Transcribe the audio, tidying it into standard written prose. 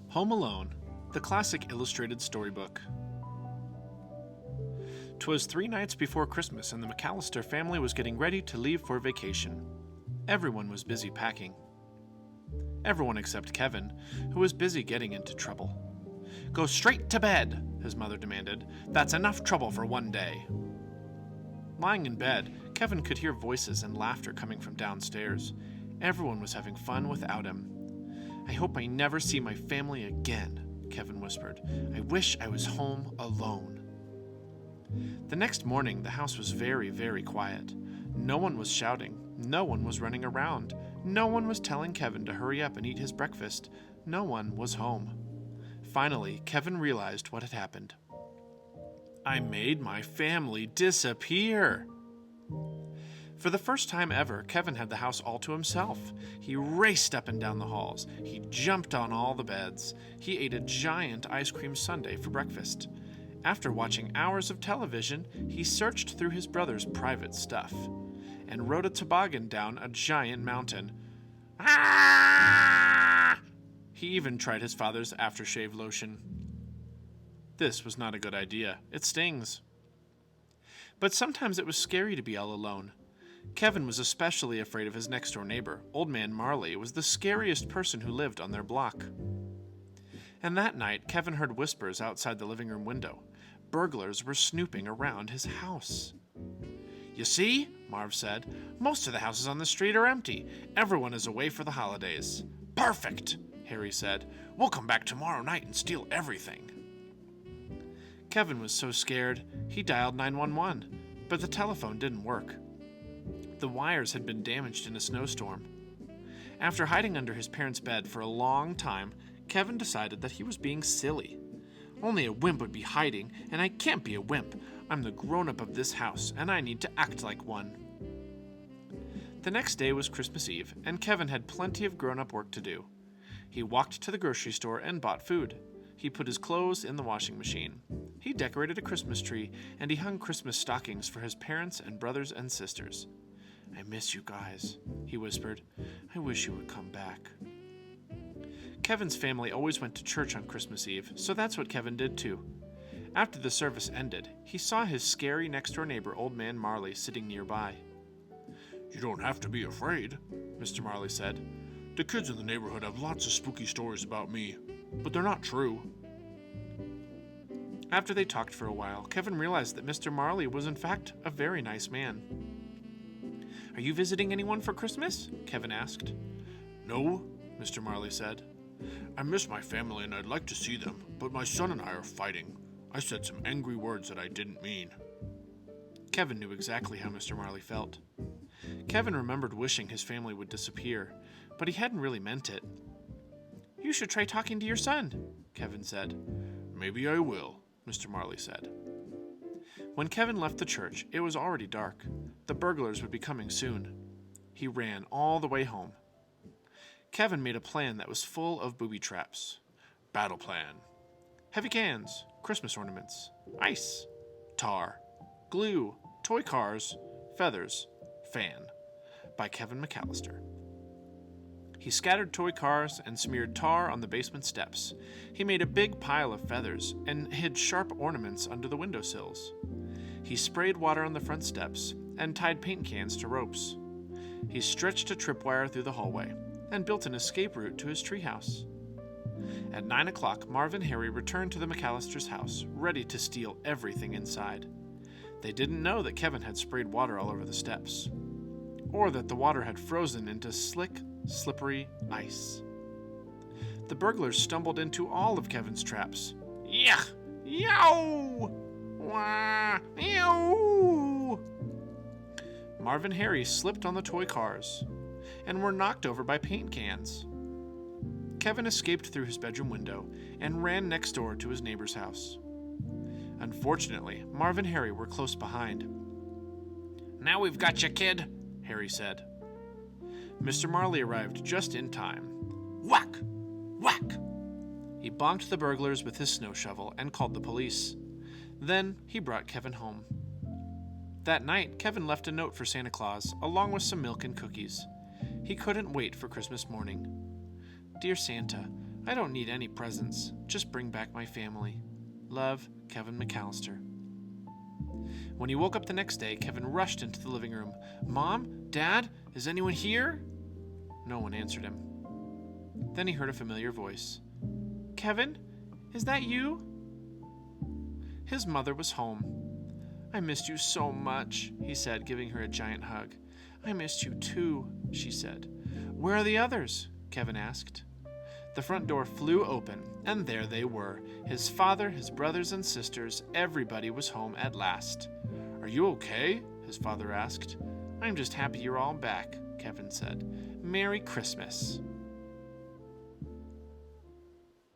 Home Alone, the classic illustrated storybook. 'Twas 3 nights before Christmas, and the McCallister family was getting ready to leave for vacation. Everyone was busy packing. Everyone except Kevin, who was busy getting into trouble. "Go straight to bed," his mother demanded. "That's enough trouble for one day." Lying in bed, Kevin could hear voices and laughter coming from downstairs. Everyone was having fun without him. "I hope I never see my family again," Kevin whispered. "I wish I was home alone." The next morning, the house was very, very quiet. No one was shouting. No one was running around. No one was telling Kevin to hurry up and eat his breakfast. No one was home. Finally, Kevin realized what had happened. "I made my family disappear!" For the first time ever, Kevin had the house all to himself. He raced up and down the halls. He jumped on all the beds. He ate a giant ice cream sundae for breakfast. After watching hours of television, he searched through his brother's private stuff and rode a toboggan down a giant mountain. Ah! He even tried his father's aftershave lotion. This was not a good idea. It stings. But sometimes it was scary to be all alone. Kevin was especially afraid of his next-door neighbor. Old Man Marley was the scariest person who lived on their block. And that night, Kevin heard whispers outside the living room window. Burglars were snooping around his house. "You see," Marv said, "most of the houses on the street are empty. Everyone is away for the holidays." "Perfect," Harry said. "We'll come back tomorrow night and steal everything." Kevin was so scared, he dialed 911, but the telephone didn't work. The wires had been damaged in a snowstorm. After hiding under his parents' bed for a long time, Kevin decided that he was being silly. "Only a wimp would be hiding, and I can't be a wimp. I'm the grown-up of this house, and I need to act like one." The next day was Christmas Eve, and Kevin had plenty of grown-up work to do. He walked to the grocery store and bought food. He put his clothes in the washing machine. He decorated a Christmas tree, and he hung Christmas stockings for his parents and brothers and sisters. "I miss you guys," he whispered. "I wish you would come back." Kevin's family always went to church on Christmas Eve, so that's what Kevin did too. After the service ended, he saw his scary next-door neighbor, Old Man Marley, sitting nearby. "You don't have to be afraid," Mr. Marley said. "The kids in the neighborhood have lots of spooky stories about me, but they're not true." After they talked for a while, Kevin realized that Mr. Marley was in fact a very nice man. "Are you visiting anyone for Christmas?" Kevin asked. "No," Mr. Marley said. "I miss my family and I'd like to see them, but my son and I are fighting. I said some angry words that I didn't mean." Kevin knew exactly how Mr. Marley felt. Kevin remembered wishing his family would disappear, but he hadn't really meant it. "You should try talking to your son," Kevin said. "Maybe I will," Mr. Marley said. When Kevin left the church, it was already dark. The burglars would be coming soon. He ran all the way home. Kevin made a plan that was full of booby traps. Battle plan. Heavy cans, Christmas ornaments, ice, tar, glue, toy cars, feathers, fan. By Kevin McCallister. He scattered toy cars and smeared tar on the basement steps. He made a big pile of feathers and hid sharp ornaments under the windowsills. He sprayed water on the front steps and tied paint cans to ropes. He stretched a tripwire through the hallway and built an escape route to his treehouse. At 9 o'clock, Marv and Harry returned to the McCallister's house, ready to steal everything inside. They didn't know that Kevin had sprayed water all over the steps, or that the water had frozen into slick, slippery ice. The burglars stumbled into all of Kevin's traps. Yuck! Yow! Wah! Yow! Marv and Harry slipped on the toy cars and were knocked over by paint cans. Kevin escaped through his bedroom window and ran next door to his neighbor's house. Unfortunately, Marv and Harry were close behind. "Now we've got you, kid," Harry said. Mr. Marley arrived just in time. Whack! Whack! He bonked the burglars with his snow shovel and called the police. Then he brought Kevin home. That night, Kevin left a note for Santa Claus, along with some milk and cookies. He couldn't wait for Christmas morning. "Dear Santa, I don't need any presents. Just bring back my family. Love, Kevin McCallister. When he woke up the next day, Kevin rushed into the living room. Mom? Dad? Is anyone here? No one answered him. Then he heard a familiar voice. Kevin? Is that you? His mother was home. I missed you so much, he said, giving her a giant hug. I missed you too, she said. Where are the others? Kevin asked. The front door flew open, and there they were. His father, his brothers and sisters, everybody was home at last. Are you okay? His father asked. I'm just happy you're all back, Kevin said. Merry Christmas.